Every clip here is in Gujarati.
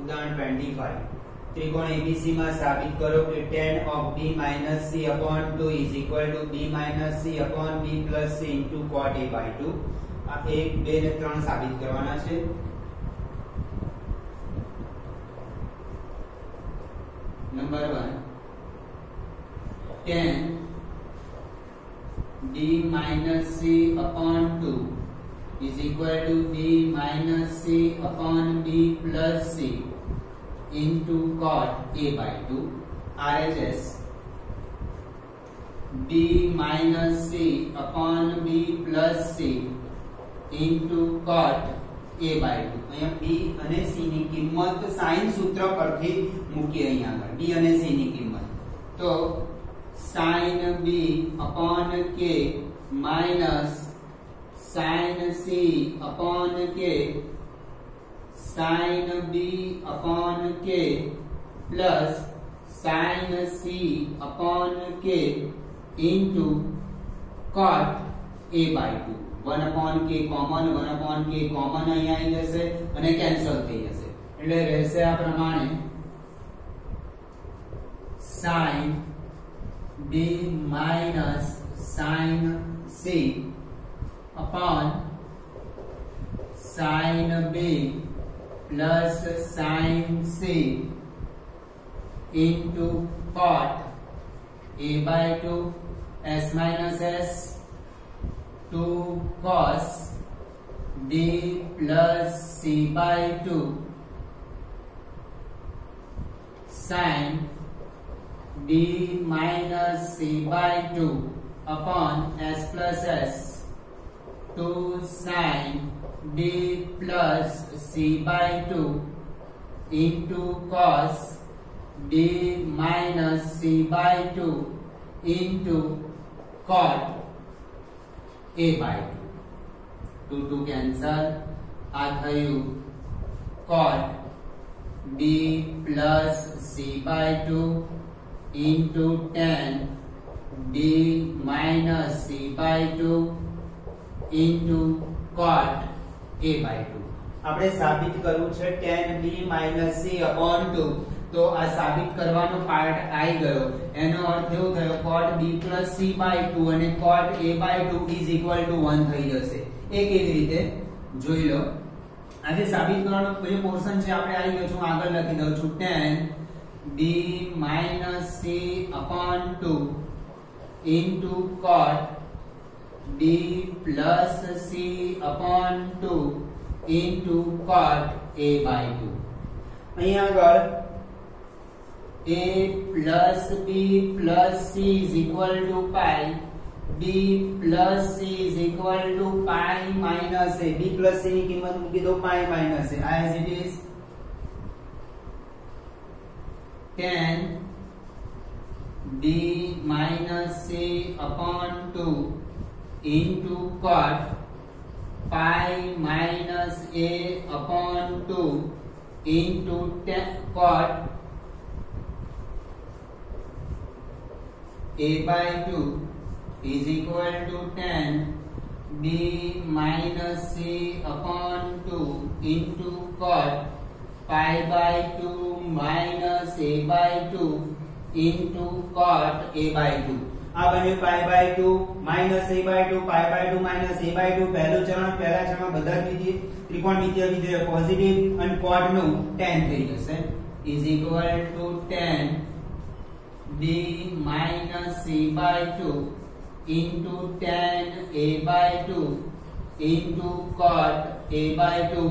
ઉદાહરણ 25 त्रिकोण एबीसी में साबित करो कि tan of b minus c upon 2 is equal to b minus c upon b plus c into cot a by 2 आ 1 2 ને 3 સાબિત કરવાના છે number 1 tan b minus c upon 2 is equal to b minus c upon b plus c into cot a by 2 RHS b minus c upon b plus c into cot a by 2 અહીંયા b અને c ની કિંમત sin સૂત્ર પરથી મૂકી અહીંયા આગળ b અને c ની કિંમત તો sin b upon k minus sin c upon k sin b upon k plus sin c upon k into cot a by 2 1 upon k common અહીંયા આવી જશે અને કેન્સલ થઈ જશે એટલે રહેશે આ પ્રમાણે sin b minus sin c upon sin b plus sin c into cot a by 2 s minus s 2 cos b plus c by 2 sin b minus c by 2 upon s plus s 2 sin b plus c by 2 into cos b minus c by 2 into cot a by 2 2 cancel uh थयु cot b plus c by 2 into tan b minus c by 2 into cot a by 2 આપણે સાબિત કરવું છે tan b minus c upon 2 તો આ સાબિત કરવાનો પાર્ટ આવી ગયો એનો અર્થ એવો થયો cot b plus c by 2 અને cot a by 2 is equal to 1 થઈ જશે એ કેવી રીતે જોઈ લો આજે સાબિત કરવાનો જે પોર્શન છે આપણે આવી ગયો છું આગળ લખી દઉં છું tan b minus c upon 2 into cot b plus c upon 2 into cot a by 2 અહીંયા આગળ a plus b plus c is equal to pi b plus c is equal to pi minus a b plus c ની કિંમત મૂકી દો pi minus a as it is tan b minus c upon 2 into cot pi minus a upon 2 into cot a by 2 is equal to tan b minus c upon 2 into cot pi by 2 minus a by 2 into cot a by 2 આ બન્યું pi by 2 minus a by 2 pi by 2 minus a by 2 પહેલું ચરણ પહેલા ચરણમાં બધા જ ત્રિકોણમિતિય વિધેયો પોઝિટિવ અને cot નું tan થઈ જશે is equal to tan b minus c by 2 into tan a by 2 into cot a by 2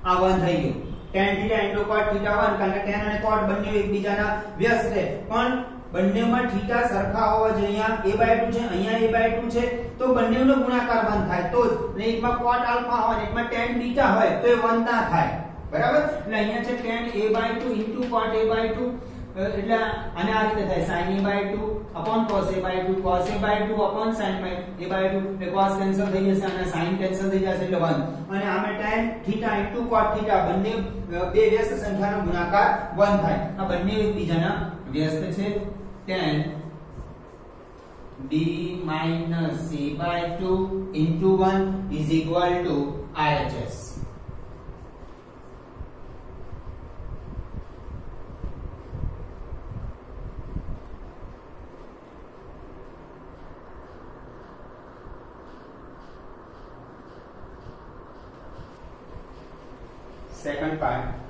આ 1 થઈ ગયું tan theta into cot theta 1 કારણ કે tan અને cot બંને એકબીજાના વ્યસ્ત છે પણ બંનેમાં theta સરખા હોવા જોઈએ અહીંયા a by 2 છે અહીંયા a by 2 છે તો બંનેનો ગુણાકાર 1 થાય તો ને એકમાં cot alpha હોય ને એકમાં tan beta હોય તો એ 1 ના થાય બરાબર એટલે અહીંયા છે tan a by 2 into cot a by 2 એટલે આને આ રીતે થાય sin a by 2 upon cos a by 2 cos a by 2 upon sin a by 2 એટલે cos કેન્સલ થઈ જશે અને sin કેન્સલ થઈ જશે એટલે 1 અને આમે tan theta into cot theta બંને બે વ્યસ્ત સંખ્યાનો ગુણાકાર 1 થાય આ બંને એકબીજાના વ્યસ્ત છે tan b minus c by 2 into 1 is equal to RHS second part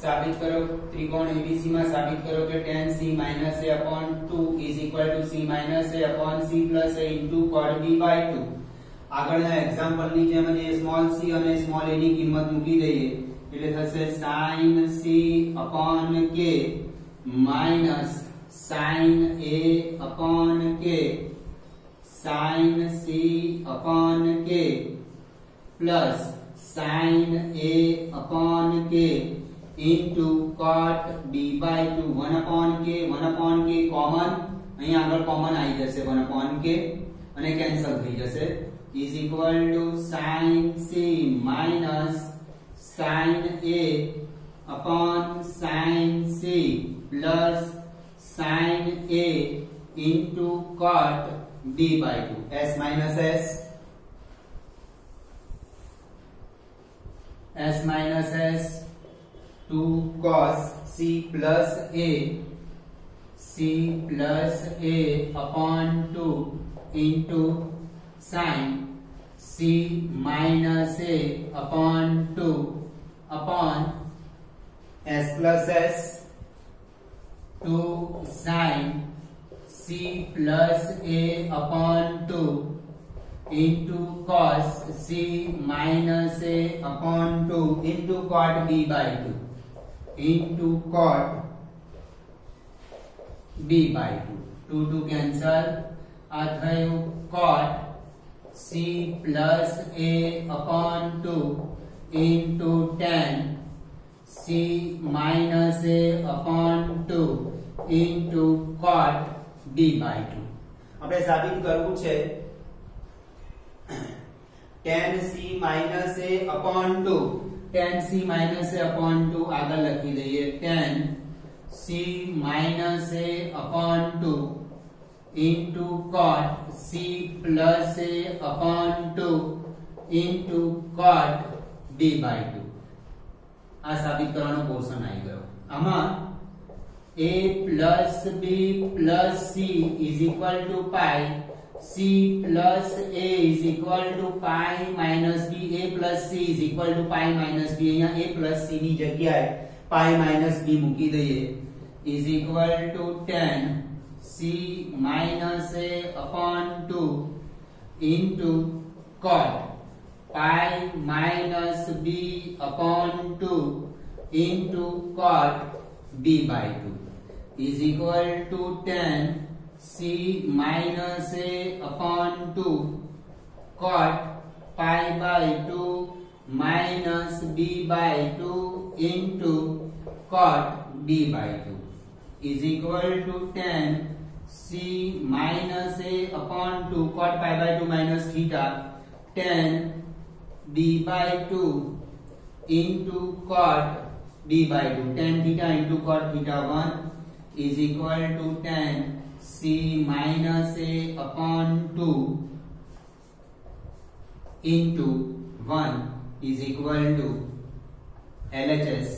साबित करो त्रिकोण एबीसी में साबित करो कि tan c - a upon 2 is equal to c minus a upon c plus a into cot b by 2 આગળના એક્ઝામ્પલ ની જેમ જ સ્મોલ c અને સ્મોલ a ની કિંમત મૂકી દઈએ એટલે થશે sin c upon k minus sin a upon k sin c upon k plus sin a upon k into cot b by 2 1 upon k common અહીં આગળ કોમન આવી જશે 1 upon k અને કેન્સલ થઈ જશે is equal to sin c minus sin a upon sin c plus sin a into cot b by 2 s minus s 2 cos c plus a upon 2 into sin c minus a upon 2 upon s plus s 2 sin c plus a upon 2 into cos c minus a upon 2 into cot b by 2 into cot b by 2 2 cancel uh थયું cot c plus a upon 2 into tan c minus a upon 2 into cot b by 2 આપણે સાબિત કરવું છે tan c minus a upon 2 tan c minus a upon 2 આગળ લખી દઈએ tan c minus a upon 2 into cot c plus a upon 2 into cot b by 2 આ સાબિત કરવાનો પોર્શન આવી ગયો આમાં a plus b plus c is equal to pi c plus a is equal to pi minus b a plus c is equal to pi minus b અહીંયા a plus c ની જગ્યાએ pi minus b મૂકી દઈએ is equal to tan c minus a upon 2 into cot pi minus b upon 2 into cot b by 2 is equal to tan c minus a upon 2 cot pi by 2 minus b by 2 into cot b by 2 is equal to tan c minus a upon 2 cot pi by 2 minus theta tan b by 2 into cot b by 2 tan theta into cot theta 1 is equal to tan c minus a upon 2 into 1 is equal to LHS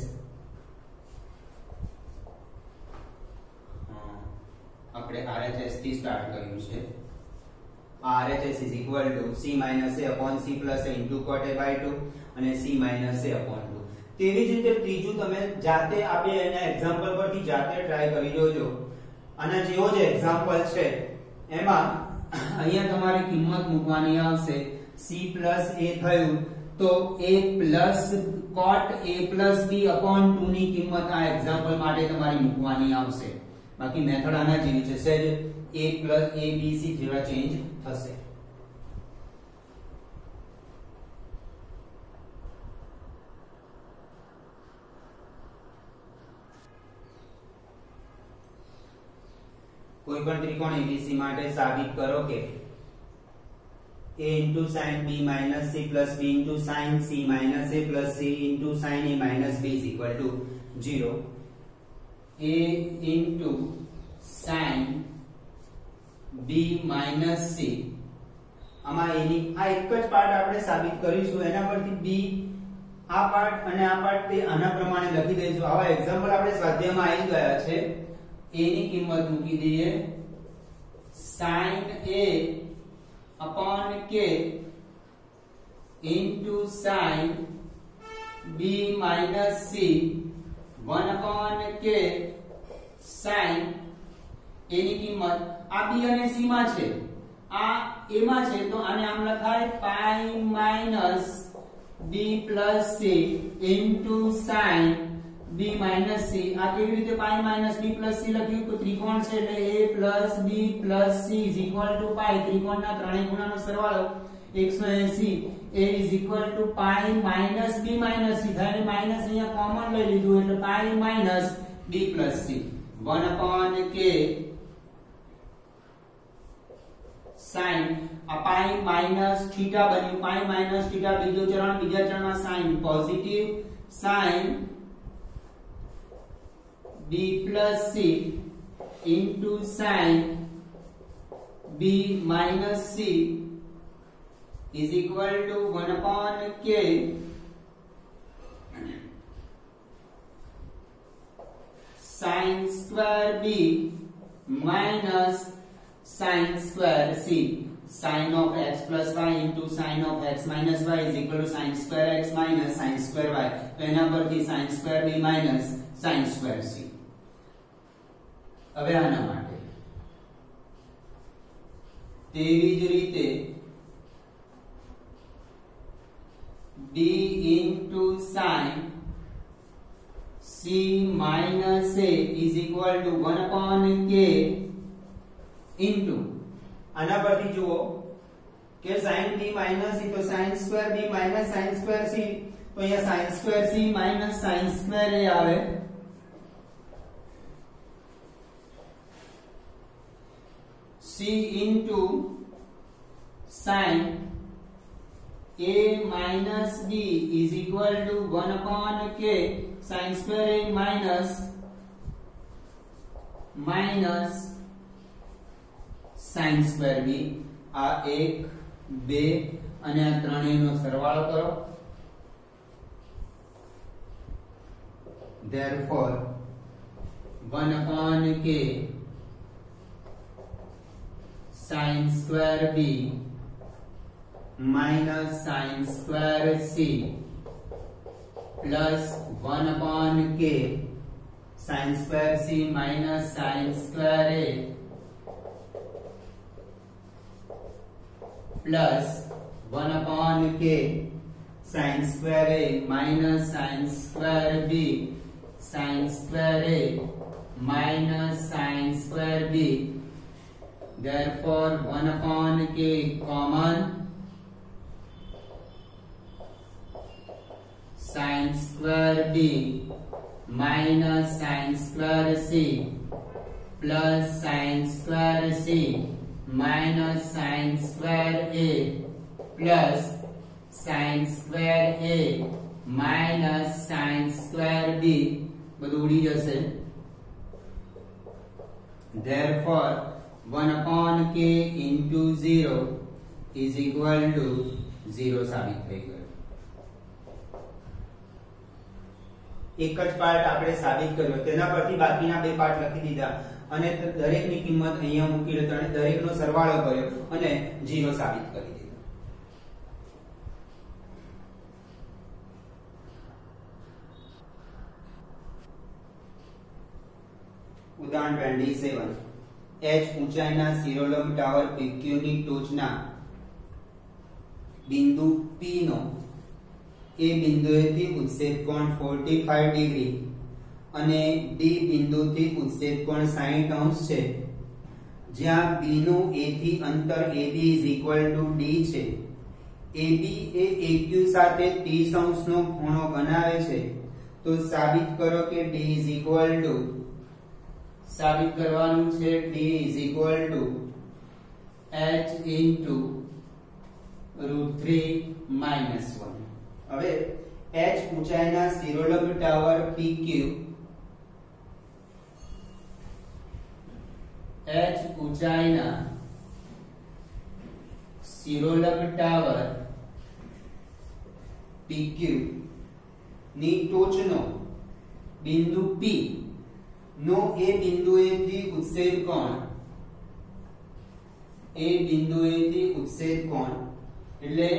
આપણે RHS થી સ્ટાર્ટ કર્યું છે RHS is equal to c minus a upon c plus a into cot a by 2 અને c minus a upon 2 તેવી જ રીતે ત્રીજું તમે જાતે આપે એના એક્ઝામ્પલ પરથી જાતે ટ્રાય કરી જોજો અને જેવો જે એક્ઝામ્પલ છે એમાં અહીંયા તમારે કિંમત મૂકવાની આવશે c plus a થયું તો a plus cot a plus b upon 2 ની કિંમત આ એક્ઝામ્પલ માટે તમારી મૂકવાની આવશે બાકી મેથડ આના જેવી છે સહેજ a plus a b c જેવા ચેન્જ થશે કોઈ પણ ત્રિકોણ ABC માટે સાબિત કરો કે a into sin b minus c plus b into sin c minus a plus c into sin a minus b is equal to 0 a into sin b minus c આમાં એની આ એક જ પાર્ટ આપણે સાબિત કરીશું એના પરથી b આ પાર્ટ અને આ પાર્ટ તે આના પ્રમાણે લખી દઈશું આવા એક્ઝામ્પલ આપણે સ્વાધ્યાયમાં આવી ગયા છે a ની કિંમત મૂકી દઈએ sin a upon k into sin b minus c 1 upon k sin એની કિંમત આ b અને c માં છે, આ a માં છે, તો આને આમ લખાય pi minus b plus c into sin b minus c। આ કેવી રીતે pi minus b plus c લખ્યું? તો ત્રિકોણ છે એટલે a plus b plus c is equal to pi, ત્રિકોણના ત્રણેય ખૂણાનો સરવાળો 180, a is equal to pi minus b minus c, થાય માઈનસ અહીંયા કોમન લઈ લીધું એટલે pi minus b plus c 1 upon k sin આ પાઈ માઈનસ થીટા બન્યું, પાઈ માઈનસ થીટા બીજો ચરણ, બીજા ચરણમાં sin positive sin b plus c into sin b minus c is equal to 1 upon k sin square b minus sin square c। sin of x plus y into sin of x minus y is equal to sin square x minus sin square y। તો એના પરથી sin square b minus sin square c। હવે આના માટે તેવી જ રીતે d into sin c minus a is equal to 1 upon k into આના પરથી જુઓ કે sin b minus c તો sin square b minus sin square c, તો અહીંયા sin square c minus sin square a આવે, c into sin a minus b is equal to 1 upon k sin square a minus sin square b। આ 1 2 અને આ ત્રણેયનો સરવાળો કરો, therefore 1 upon k sin square b minus sin square c plus 1 upon k sin square c minus sin square a plus 1 upon k sin square a minus sin square b sin square a minus sin square b। therefore 1 upon k common, sin square b minus sin square c plus sin square c minus sin square a plus sin square a minus sin square b બધું ઉડી જશે। therefore 1 upon k into 0 is equal to 0 સાબિત થઈ ગયું। એક જ પાર્ટ આપણે સાબિત કર્યો, તેના પરથી બાકીના બે પાર્ટ લખી દીધા અને દરેકની કિંમત અહીંયા મૂકી અને દરેકનો સરવાળો કર્યો અને 0 સાબિત કરી દીધો। ઉદાહરણ 27 h ઊંચાઈના શિરોલંબ ટાવર PQ ની ટોચના બિંદુ P નો એ બિંદુએથી ઉત્સેદ કોણ 45 ડિગ્રી અને D બિંદુથી ઉત્સેદ કોણ 60 અંશ છે, જ્યાં B નું A થી અંતર AB = D છે। AB એ AQ સાથે 30 અંશનો ખૂણો બનાવે છે, તો સાબિત કરો કે D સાબિત કરવાનું છે D h into √3 - 1। હવે h ઊંચાઈના શિરોલંબ ટાવર PQ, h ઊંચાઈના શિરોલંબ ટાવર PQ ની ટોચનો બિંદુ P નો એ બિંદુએથી ઉત્સેદ કોણ, એ બિંદુએથી ઉત્સેદ કોણ એટલે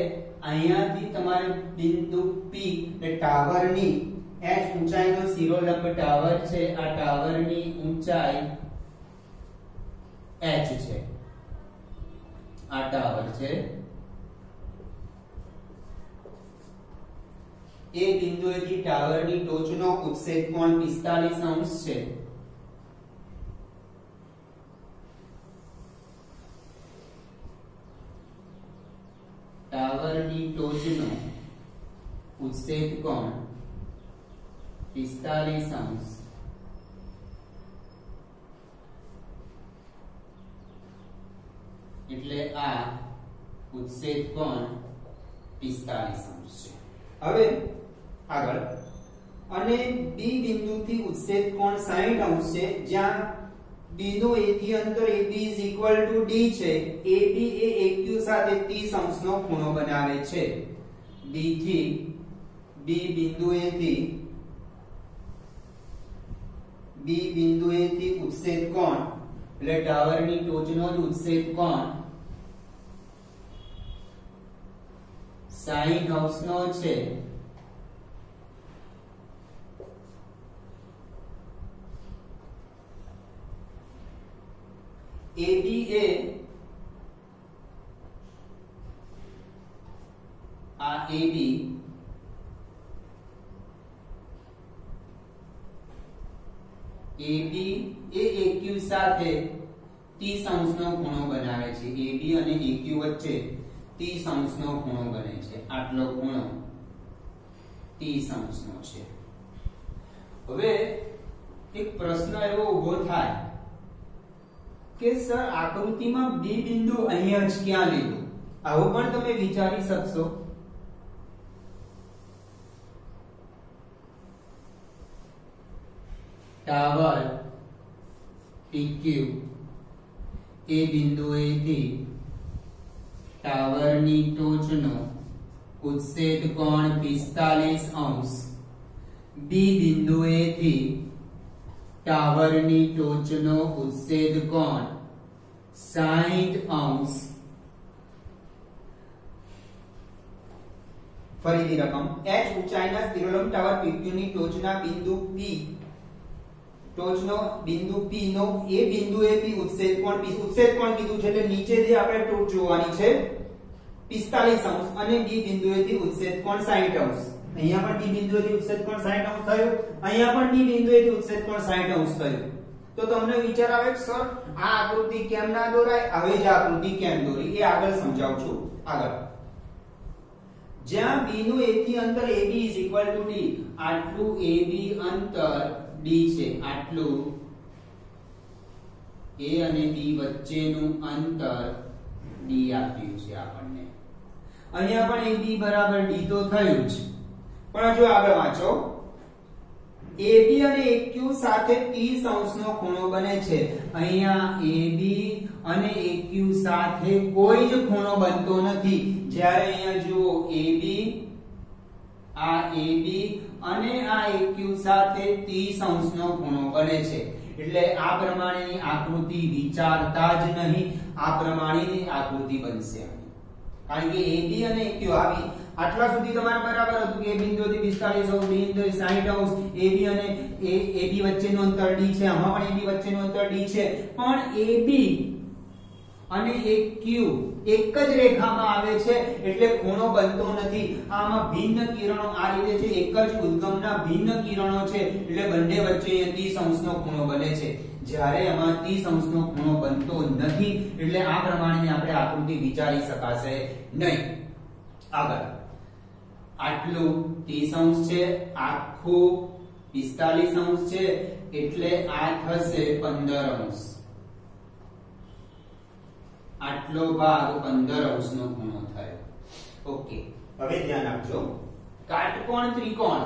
અહીંયાથી તમારે બિંદુ P એટલે ટાવરની h ઊંચાઈનો શિરોલંબ ટાવર છે, આ ટાવરની ઊંચાઈ h છે, આ ટાવર છે, એ બિંદુએથી ટાવરની ટોચનો ઉત્સેદ કોણ 45 અંશ છે. ટાવરની ટોચનો ઉત્સેદ કોણ 45 અંશ. એટલે આ ઉત્સેદ કોણ 45 અંશ છે. હવે આગળ અને બી બિંદુથી ઉત્સેદ કોણ 60 અંશ છે, જ્યાં બિંદુ A થી અંતર AB = D છે. AB એ AQ સાથે 30 અંશનો ખૂણો બનાવે છે. B બિંદુએથી ઉત્સેદ કોણ એટલે ટાવરની ટોચનો જ ઉત્સેદ કોણ 60 અંશનો છે. AB એ આ AB એ AQ સાથે 30 અંશનો ખૂણો બનાવે છે. AB અને AQ વચ્ચે 30 અંશનો ખૂણો બને છે. આટલો ખૂણો 30 અંશનો છે. હવે એક પ્રશ્ન એવો ઊભો થાય કે સર આકૃતિમાં બી બિંદુ અહીંયા જ ક્યાં લીધું? આવું પણ તમે વિચારી શકશો. ટાવર PQ એ બિંદુએથી ટાવરની ટોચનો ઉત્સેદ કોણ 45 અંશ, બી બિંદુએથી ટાવરની ટોચનો ઉત્સેદ કોણ 60 અંશ. ફરીથી રકમ h ઊંચાઈના શિરોલંબ ટાવર PQ ની ટોચના બિંદુ P P નો એ બિંદુએથી ઉત્સેદ કોણ કીધું છે એટલે નીચેથી આપણે ટોચ જોવાની છે 45 અંશ અને બી બિંદુએથી ઉત્સેદ કોણ 60 અંશ. અહીંયા પણ બી બિંદુએથી ઉત્સેદ કોણ 60 અંશ થયું, અહીંયા પણ બી બિંદુએથી ઉત્સેદ કોણ 60 અંશ થયું. તો તમને વિચાર આવે કે સર આ આકૃતિ કેમ ના દોરાય? હવે જ આકૃતિ કેમ દોરી એ આગળ સમજાવું છું. આગળ જ્યાં B નું A થી અંતર AB = D, આટલું AB અંતર D છે, આટલું A અને B વચ્ચેનું અંતર D આપ્યું છે આપણને. અહીંયા પણ AB બરાબર D તો થયું જ, પણ જો આગળ વાંચો AB અને AQ સાથે 30 અંશનો ખૂણો બને છે. અહીંયા AB અને AQ સાથે કોઈ જ ખૂણો બનતો નથી. જ્યારે અહીંયા જુઓ AB અને આ AQ સાથે 30 અંશનો ખૂણો બને છે. એટલે આ પ્રમાણેની આકૃતિ વિચારતા જ નહીં, આ પ્રમાણેની આકૃતિ બનશે. કારણ કે AB અને AQ આવી આટલા સુધી તમારે બરાબર હતું કે A બિંદુથી 45 અંશ, B બિંદુથી 60 અંશ, AB અને AB વચ્ચેનું અંતર D છે. આમાં પણ AB વચ્ચેનું અંતર D છે, પણ AB અને AQ એક જ રેખામાં આવે છે એટલે ખૂણો બનતો નથી. આમાં ભિન્ન કિરણો આ રીતે છે, એક જ ઉદ્ગમના ભિન્ન કિરણો છે એટલે બંને વચ્ચે 30 અંશનો ખૂણો બને છે. જ્યારે આમાં 30 અંશનો ખૂણો બનતો નથી એટલે આ પ્રમાણેની આપણે આકૃતિ વિચારી શકાશે નહીં. આગળ આટલું 30 અંશ છે, આખું 45 અંશ છે એટલે આ થશે 15 અંશ. આટલો ભાગ 15 અંશનો ખૂણો થયો. ઓકે, હવે ધ્યાન આપજો. કાટકોણ ત્રિકોણ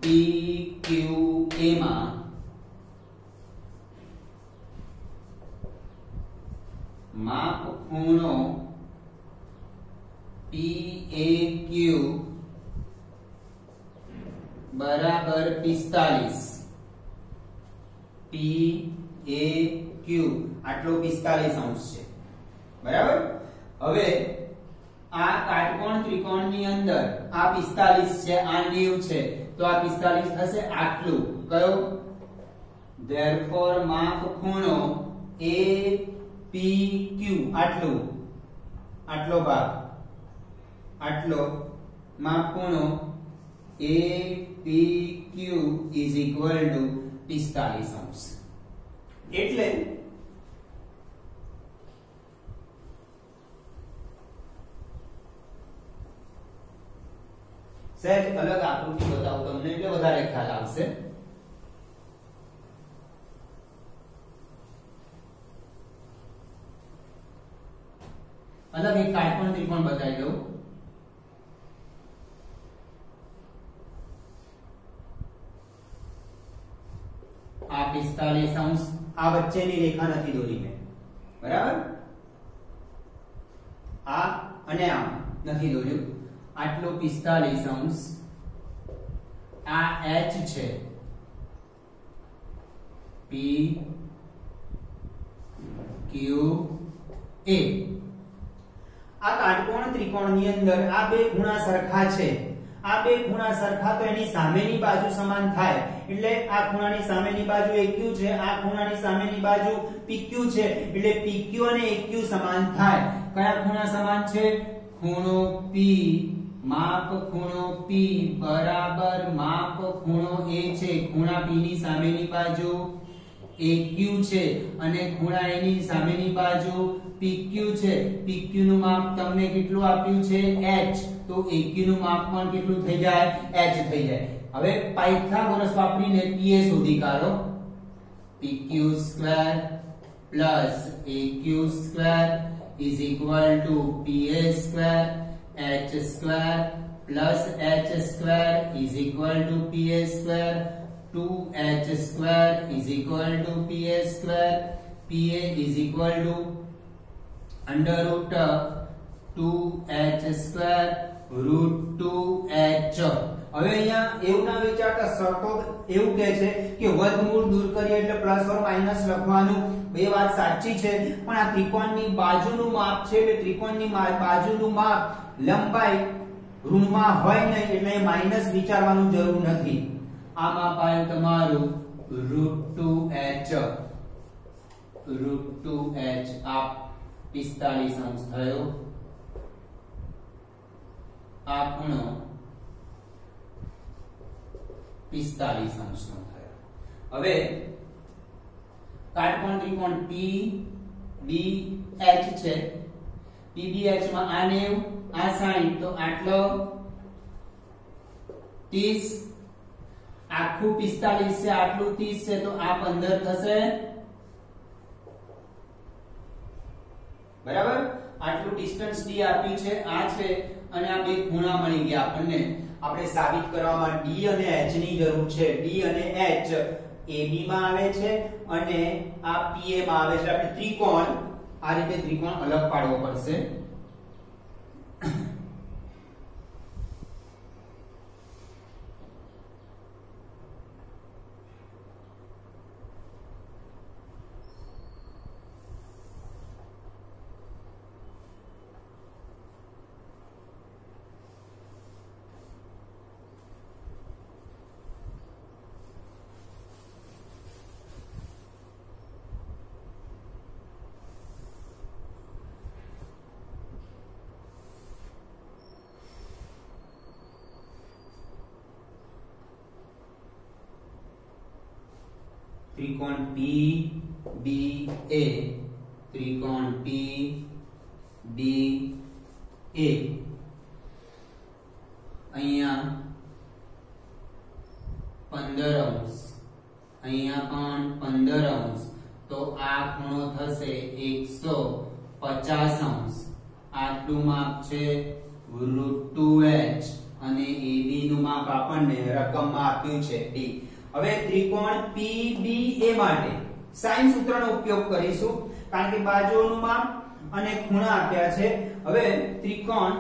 PQA માં માપ ખૂણો PAQ બરાબર 45. PAQ ક્યુ આટલો 45 અંશ છે બરાબર। હવે આ કાટકોણ ત્રિકોણની અંદર આ 45 છે આ 90 છે તો આ 45 થશે આટલું કયો therefore માપ ખૂણો APQ આટલો ભાગ આટલો માપ ખૂણો APQ is equal to 45 અંશ। એટલે સહેજ અલગ આકૃતિ બતાવું તમને એટલે વધારે ખ્યાલ આવશે। અલગ એક કાટકોણ ત્રિકોણ બતાવી દઉં। આ 45 અંશ આ વચ્ચેની રેખા નથી દોરી મેં બરાબર આ અને આ નથી દોર્યું આટલો 45 અંશ આ h છે P Q A આ કાટકોણ ત્રિકોણની અંદર આ બે ખૂણા સરખા છે આ બે ખૂણા સરખા તો એની સામેની બાજુ સમાન થાય એટલે આ ખૂણાની સામેની બાજુ AQ છે આ ખૂણાની સામેની બાજુ PQ છે એટલે PQ અને AQ સમાન થાય કયા ખૂણા સમાન છે ખૂણો P માપ ખૂણો P બરાબર માપ ખૂણો A છે ખૂણા P ની સામેની બાજુ AQ છે અને ખૂણા A ની સામેની બાજુ PQ છે PQ નું માપ તમને કેટલું આપ્યું છે h તો AQ નું માપ પણ કેટલું થઈ જાય h થઈ જાય। હવે પાયથાગોરસ વાપરીને PA શોધી કાઢો PQ² + AQ² is equal to PA² h² + h² is equal to PA², 2h² is equal to PA², PA is equal to √2h²√2h। હવે અહીંયા એવું ના વિચારતા શરતો એવું કહે છે કે વર્ગમૂળ દૂર કરીએ એટલે પ્લસ ઓર માઈનસ લખવાનું બે વાત સાચી છે પણ આ ત્રિકોણની બાજુનું માપ છે એટલે ત્રિકોણની બાજુનું માપ લંબાઈ ઋણમાં હોય નહીં એટલે માઈનસ વિચારવાનું જરૂર નથી। આ માપ આવ્યું તમારું √2h √2h આ 45 અંશ થયો આ ખૂણો 45 અંશનો થયો। હવે કાટકોણ ત્રિકોણ PBH છે PBH માં આ 90 આ 60 તો આટલો 30 આખું 45 છે આટલું 30 છે તો આ 15 થશે બરાબર। આટલું ડિસ્ટન્સ d આપ્યું છે આ છે અને આ બે ખૂણા મળી ગયા આપણને આપણે સાબિત કરવામાં d અને h ની જરૂર છે d અને h AB માં આવે છે અને આ PA માં આવે છે આપણે ત્રિકોણ આ રીતે ત્રિકોણ અલગ પાડવો પડશે। त्रिकोण PBA त्रिकोण PBA અહીંયા 15 અંશ અહીંયા પણ 15 અંશ તો આ ખૂણો થશે 150 અંશ આટલું માપ છે √2h અને AB નું માપ આપણને રકમમાં આપ્યું છે d। હવે ત્રિકોણ PBA માટે સાઈન સૂત્રનો ઉપયોગ કરીશું કારણ કે બાજુઓનું માપ અને ખૂણા આપ્યા છે। હવે ત્રિકોણ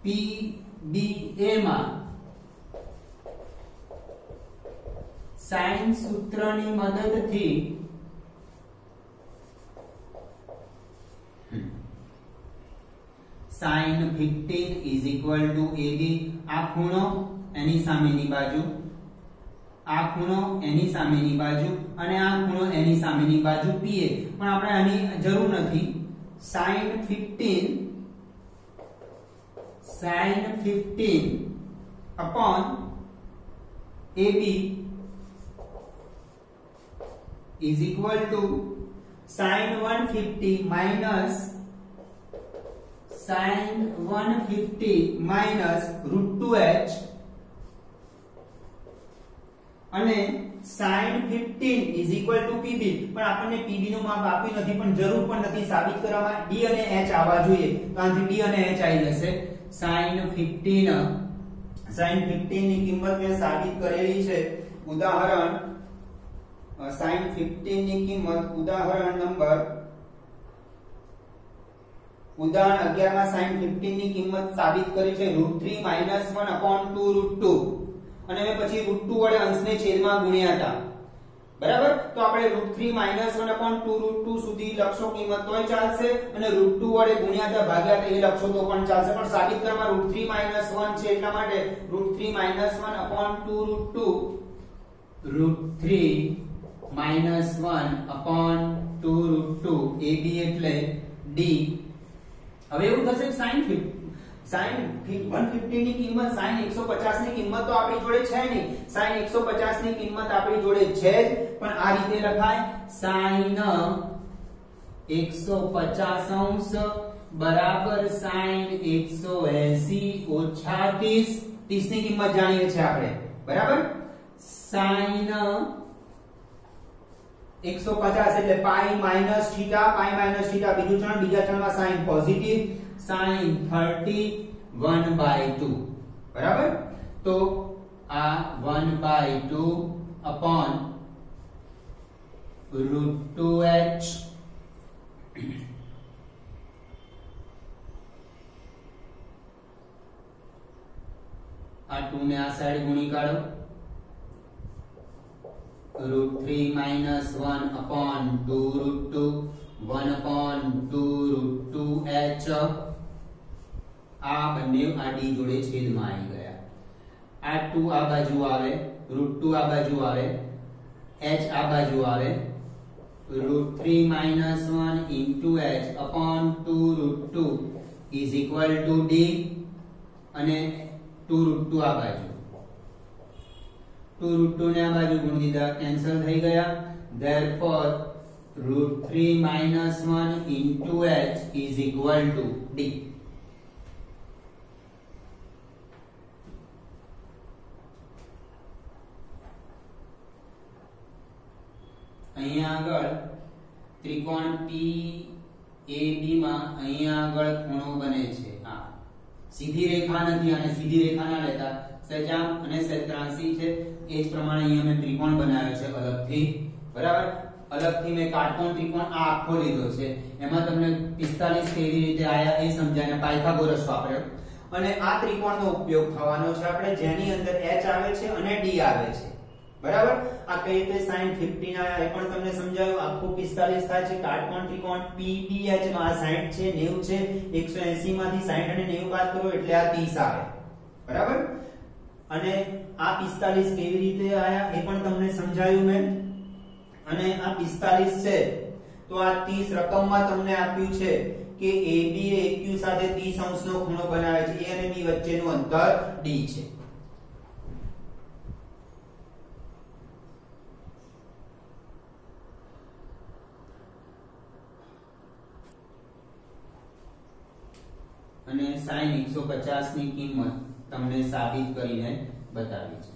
PBA માં સાઇન સૂત્રની મદદથી sin 15 is equal to AB, આ ખૂણો એની સામેની બાજુ, આ ખૂણો એની સામેની બાજુ અને આ ખૂણો એની સામેની બાજુ PA, પણ આપણે આની જરૂર નથી. sin 15 upon AB is equal to sin 150 minus sin 150 minus root 2h અને sin 15 is equal to PB, પણ આપણને PB નું માપ આપ્યું નથી, પણ જરૂર પણ નથી સાબિત કરવામાં. D અને H આવવા જોઈએ, તો આથી D અને H આવી જશે. sin 15 ની કિંમત મેં સાબિત કરેલી છે. ઉદાહરણ sin 15 ની કિંમત ઉદાહરણ નંબર ઉદાહરણ 11 માં sin 15 ની કિંમત સાબિત કરી છે √3 - 1/2 √2, અને મેં પછી √2 વડે અંશને છેદમાં ગુણ્યા હતા. બરાબર, તો આપણે √3 - 1/2 √2 સુધી લખશો કિંમત તોય ચાલશે, અને √2 વડે ગુણ્યા હતા ભાગ્યા હતા એ લખશો તો પણ ચાલશે, પણ સાબિત કરવામાં √3 - 1 છે એટલા માટે √3 - 1/2 √3 - 1/2 AB એટલે D. હવે એવું થશે sin 150 ની કિંમત sin 150 ની કિંમત તો આપણી જોડે છે નહીં, sin 150 ની કિંમત આપણી જોડે છે જ, પણ આ રીતે લખાય sin 150 બરાબર sin 180 ઓછા 30. 30 ની કિંમત જાણીએ છીએ આપણે. બરાબર, sin 150 એટલે પાઈ માઈનસ થીટા, બીજું ચરણ, બીજા ચરણમાં sin પોઝિટિવ, sin 30 1/2. બરાબર, તો આ 1/2 upon √2h આ 2 ને આ સાઈડ ગુણી કાઢો. √3 - 1/2 √2 1/2 √2h. આ બંને આ d જોડે છેદમાં આવી ગયા. આ 2 આ બાજુ આવે, √2 આ બાજુ આવે, h આ બાજુ આવે. √3 - 1 * h upon 2 √2 is equal to d, અને 2 √2 આ બાજુ, 2 √2 ને આ બાજુ ગુણી દીધા, કેન્સલ થઈ ગયા. therefore √3 - 1 * h is equal to d. અહીંયા આગળ ત્રિકોણ PAB માં અહીંયા આગળ ખૂણો બને છે. આ સીધી રેખા નથી, અને સીધી રેખા ના લેતા સજામ અને સત્રાંશી છે. એ જ પ્રમાણે અહીંયા મેં ત્રિકોણ બનાવ્યો છે અલગથી. બરાબર, અલગથી મેં કાટકોણ ત્રિકોણ આ આખો લીધો છે. એમાં તમને 45 કેવી રીતે આયા એ સમજાય, પાયથાગોરસ વાપર્યો. અને આ ત્રિકોણનો ઉપયોગ થવાનો છે આપણે, જેની અંદર h આવે છે અને d આવે છે. બરાબર, આ કઈ રીતે sin 15 આયા એ પણ તમને સમજાવ્યું. આખું 45 થાય છે. કાટકોણ ત્રિકોણ PBH માં 60 છે, 90 છે, 180 માંથી 60 અને 90 બાદ કરો એટલે આ 30 આવે. બરાબર, અને આ 45 કેવી રીતે આયા એ પણ તમને સમજાવ્યું મેં. અને આ 45 છે તો આ 30 રકમમાં તમને આપ્યું છે કે AB એ AQ સાથે 30 અંશનો ખૂણો બનાવે છે. A અને B વચ્ચેનું અંતર D છે. અને sin 150 ની કિંમત તમને સાબિત કરીને બતાવી છે.